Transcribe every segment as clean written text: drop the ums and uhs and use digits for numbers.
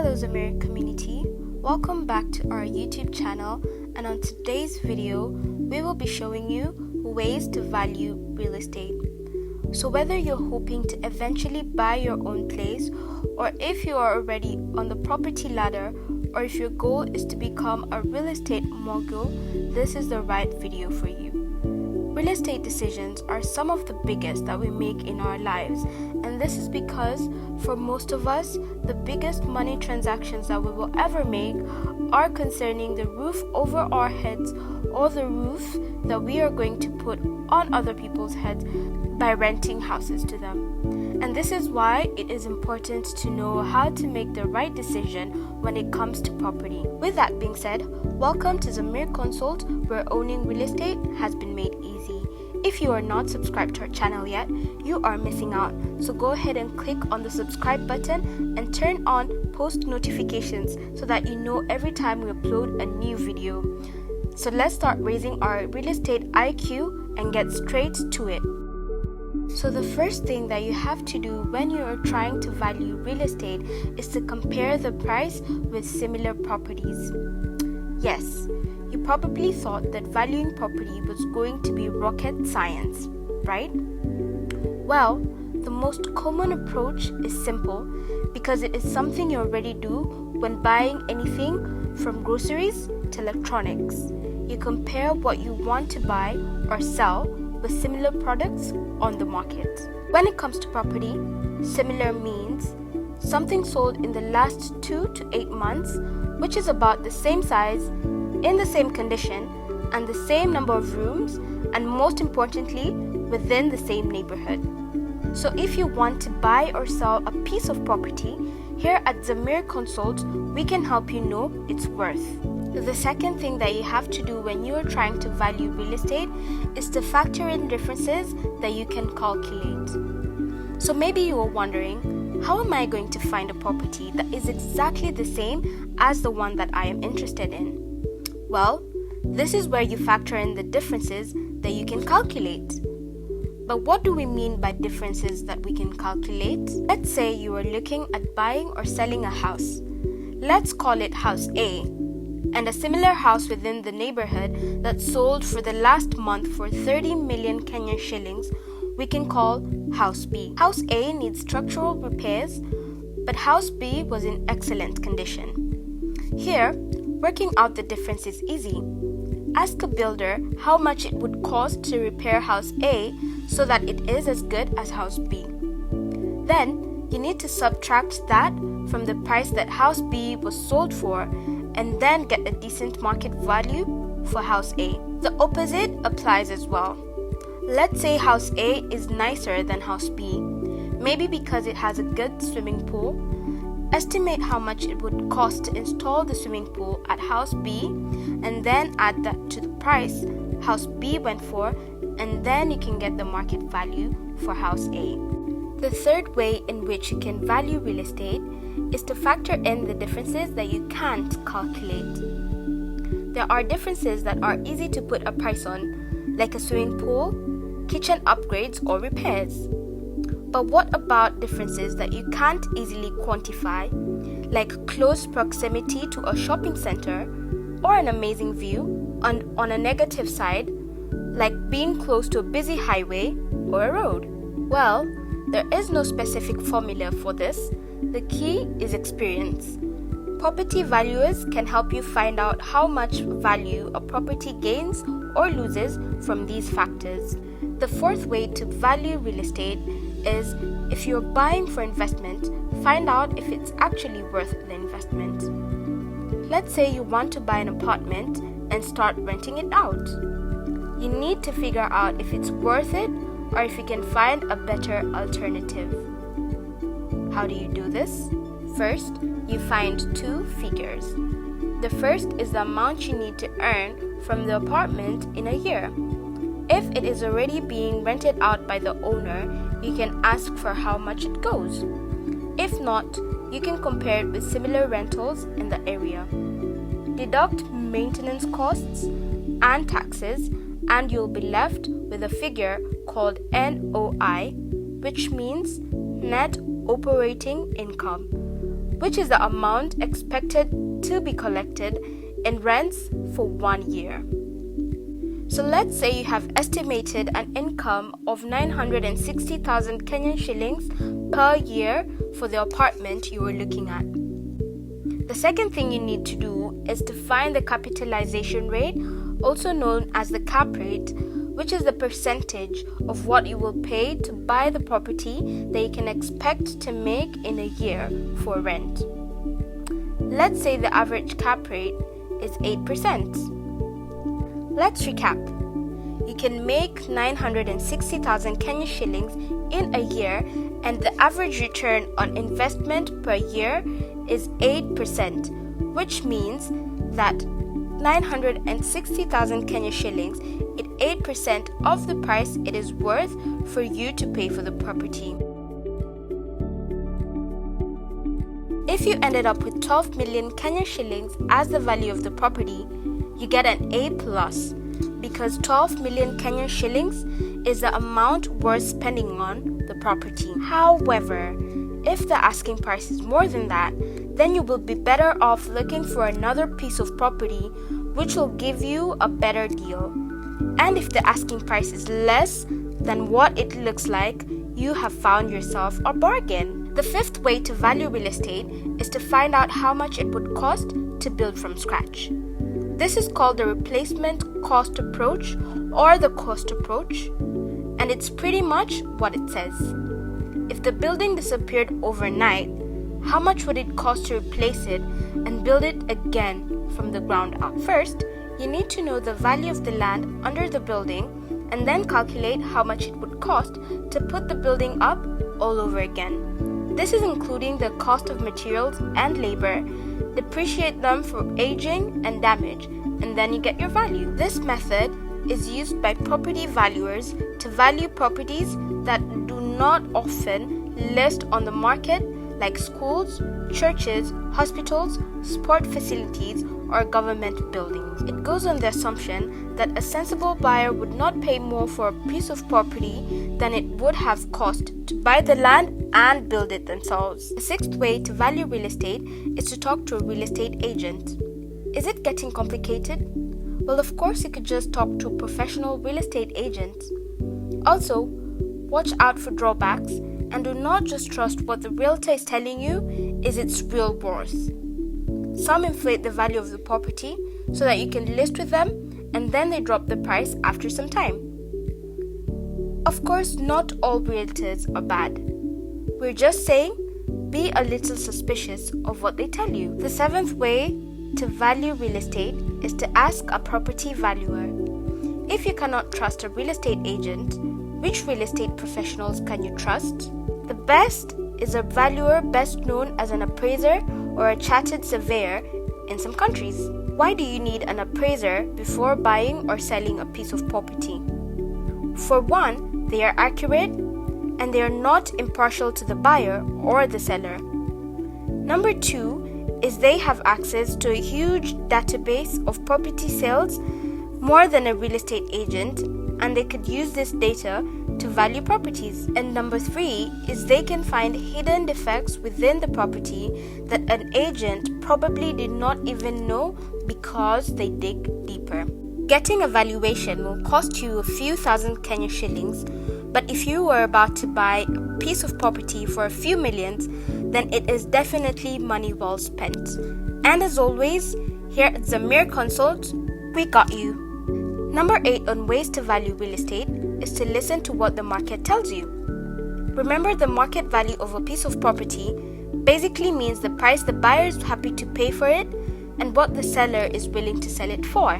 Hello Zamir community, welcome back to our YouTube channel, and on today's video we will be showing you ways to value real estate. So whether you're hoping to eventually buy your own place, or if you are already on the property ladder, or if your goal is to become a real estate mogul, this is the right video for you. Real estate decisions are some of the biggest that we make in our lives, and this is because for most of us, the biggest money transactions that we will ever make are concerning the roof over our heads or the roof that we are going to put on other people's heads by renting houses to them. And this is why it is important to know how to make the right decision when it comes to property. With that being said, welcome to Zamir Consult, where owning real estate has been made easy. If you are not subscribed to our channel yet, you are missing out. So go ahead and click on the subscribe button and turn on post notifications so that you know every time we upload a new video. So let's start raising our real estate IQ and get straight to it. So the first thing that you have to do when you are trying to value real estate is to compare the price with similar properties. Yes, you probably thought that valuing property was going to be rocket science, right? Well, the most common approach is simple because it is something you already do when buying anything from groceries to electronics. You compare what you want to buy or sell with similar products on the market. When it comes to property, similar means something sold in the last 2 to 8 months, which is about the same size, in the same condition, and the same number of rooms, and most importantly, within the same neighborhood. So if you want to buy or sell a piece of property, here at Zamir Consult, we can help you know its worth. The second thing that you have to do when you are trying to value real estate is to factor in differences that you can calculate. So maybe you are wondering, how am I going to find a property that is exactly the same as the one that I am interested in? Well, this is where you factor in the differences that you can calculate. But what do we mean by differences that we can calculate? Let's say you are looking at buying or selling a house. Let's call it House A, and a similar house within the neighborhood that sold for the last month for 30 million Kenyan shillings, we can call House B. House A needs structural repairs, but House B was in excellent condition. Here, working out the difference is easy. Ask a builder how much it would cost to repair House A so that it is as good as House B. Then, you need to subtract that from the price that House B was sold for, and then get a decent market value for House A. The opposite applies as well. Let's say House A is nicer than House B, maybe because it has a good swimming pool. Estimate how much it would cost to install the swimming pool at House B, and then add that to the price House B went for, and then you can get the market value for House A. The third way in which you can value real estate is to factor in the differences that you can't calculate. There are differences that are easy to put a price on, like a swimming pool, kitchen upgrades, or repairs. But what about differences that you can't easily quantify, like close proximity to a shopping center, or an amazing view, and on a negative side, like being close to a busy highway or a road? Well, there is no specific formula for this. The key is experience. Property valuers can help you find out how much value a property gains or loses from these factors. The fourth way to value real estate is, if you're buying for investment, find out if it's actually worth the investment. Let's say you want to buy an apartment and start renting it out. You need to figure out if it's worth it or if you can find a better alternative. How do you do this? First, you find two figures. The first is the amount you need to earn from the apartment in a year. If it is already being rented out by the owner, you can ask for how much it goes. If not, you can compare it with similar rentals in the area. Deduct maintenance costs and taxes, and you'll be left with a figure called NOI, which means net operating income, which is the amount expected to be collected in rents for 1 year. So let's say you have estimated an income of 960,000 Kenyan shillings per year for the apartment you are looking at. The second thing you need to do is to find the capitalization rate, also known as the cap rate, which is the percentage of what you will pay to buy the property that you can expect to make in a year for rent. Let's say the average cap rate is 8%. Let's recap. You can make 960,000 Kenyan shillings in a year, and the average return on investment per year is 8%, which means that 960,000 Kenyan shillings is 8% of the price it is worth for you to pay for the property. If you ended up with 12 million Kenyan shillings as the value of the property, you get an A+, because 12 million Kenyan shillings is the amount worth spending on the property. However, if the asking price is more than that, then you will be better off looking for another piece of property which will give you a better deal. And if the asking price is less than what it looks like, you have found yourself a bargain. The fifth way to value real estate is to find out how much it would cost to build from scratch. This is called the replacement cost approach or the cost approach, and it's pretty much what it says. If the building disappeared overnight, how much would it cost to replace it and build it again from the ground up? First, you need to know the value of the land under the building and then calculate how much it would cost to put the building up all over again. This is including the cost of materials and labor, depreciate them for aging and damage, and then you get your value. This method is used by property valuers to value properties that do not often list on the market, like schools, churches, hospitals, sport facilities, or government buildings. It goes on the assumption that a sensible buyer would not pay more for a piece of property than it would have cost to buy the land and build it themselves. The sixth way to value real estate is to talk to a real estate agent. Is it getting complicated? Well, of course, you could just talk to a professional real estate agent. Also, watch out for drawbacks and do not just trust what the realtor is telling you is its real worth. Some inflate the value of the property so that you can list with them, and then they drop the price after some time. Of course, not all realtors are bad. We're just saying, be a little suspicious of what they tell you. The seventh way to value real estate is to ask a property valuer. If you cannot trust a real estate agent, which real estate professionals can you trust? The best is a valuer, best known as an appraiser or a chartered surveyor in some countries. Why do you need an appraiser before buying or selling a piece of property? For one, they are accurate and they are not impartial to the buyer or the seller. Number two is they have access to a huge database of property sales, more than a real estate agent, and they could use this data to value properties. And number three is they can find hidden defects within the property that an agent probably did not even know because they dig deeper. Getting a valuation will cost you a few thousand Kenyan shillings, but if you were about to buy a piece of property for a few millions, then it is definitely money well spent. And as always, here at Zamir Consult, we got you. Number 8 on ways to value real estate is to listen to what the market tells you. Remember, the market value of a piece of property basically means the price the buyer is happy to pay for it and what the seller is willing to sell it for.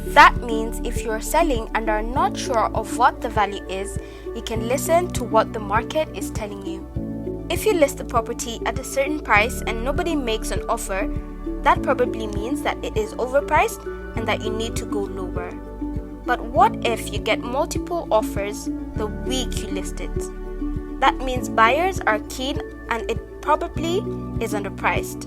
That means if you are selling and are not sure of what the value is, you can listen to what the market is telling you. If you list the property at a certain price and nobody makes an offer, that probably means that it is overpriced and that you need to go lower. But what if you get multiple offers the week you list it? That means buyers are keen and it probably is underpriced.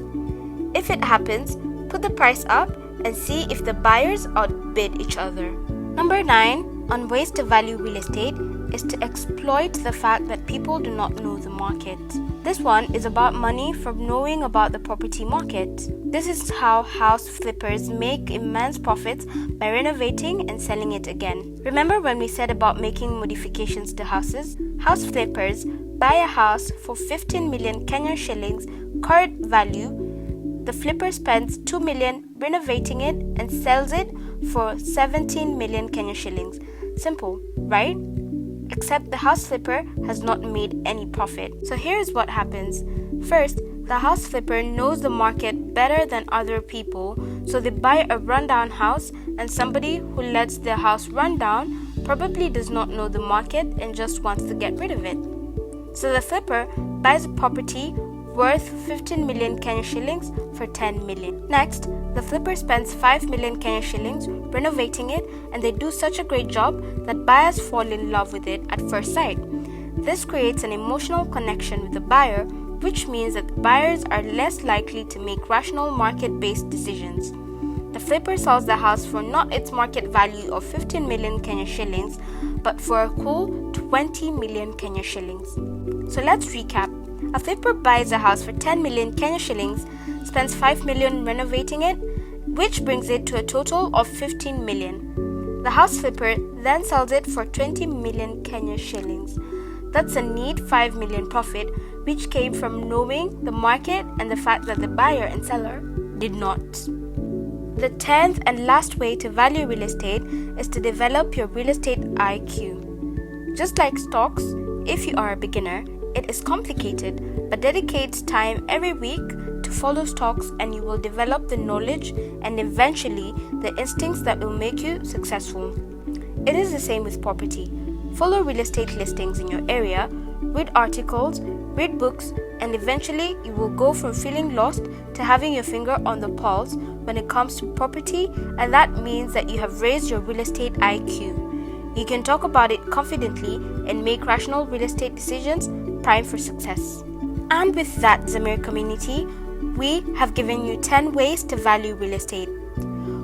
If it happens, put the price up and see if the buyers outbid each other. Number 9 on ways to value real estate is to exploit the fact that people do not know the market. This one is about money from knowing about the property market. This is how house flippers make immense profits by renovating and selling it again. Remember when we said about making modifications to houses? House flippers buy a house for 15 million Kenyan shillings current value. The flipper spends 2 million renovating it and sells it for 17 million Kenyan shillings. Simple, right? Except the house flipper has not made any profit. So here's what happens. First, the house flipper knows the market better than other people, so they buy a rundown house, and somebody who lets their house run down probably does not know the market and just wants to get rid of it. So the flipper buys a property worth 15 million Kenyan shillings for 10 million. Next, the flipper spends 5 million Kenyan shillings renovating it, and they do such a great job that buyers fall in love with it at first sight. This creates an emotional connection with the buyer, which means that the buyers are less likely to make rational market-based decisions. The flipper sells the house for not its market value of 15 million Kenyan shillings, but for a cool 20 million Kenyan shillings. So let's recap. A flipper buys a house for 10 million Kenyan shillings, spends 5 million renovating it, which brings it to a total of 15 million. The house flipper then sells it for 20 million Kenyan shillings. That's a neat 5 million profit, which came from knowing the market and the fact that the buyer and seller did not. The 10th and last way to value real estate is to develop your real estate IQ. Just like stocks, if you are a beginner, it is complicated, but dedicate time every week to follow stocks and you will develop the knowledge and eventually the instincts that will make you successful. It is the same with property. Follow real estate listings in your area, read articles, read books, and eventually you will go from feeling lost to having your finger on the pulse when it comes to property, and that means that you have raised your real estate IQ. You can talk about it confidently and make rational real estate decisions primed for success. And with that, Zamir community, we have given you 10 ways to value real estate.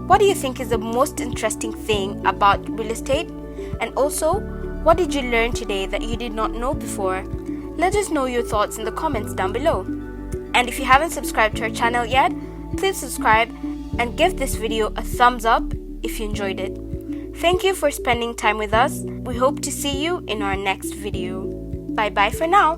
What do you think is the most interesting thing about real estate? And also, what did you learn today that you did not know before? Let us know your thoughts in the comments down below. And if you haven't subscribed to our channel yet, please subscribe and give this video a thumbs up if you enjoyed it. Thank you for spending time with us. We hope to see you in our next video. Bye bye for now.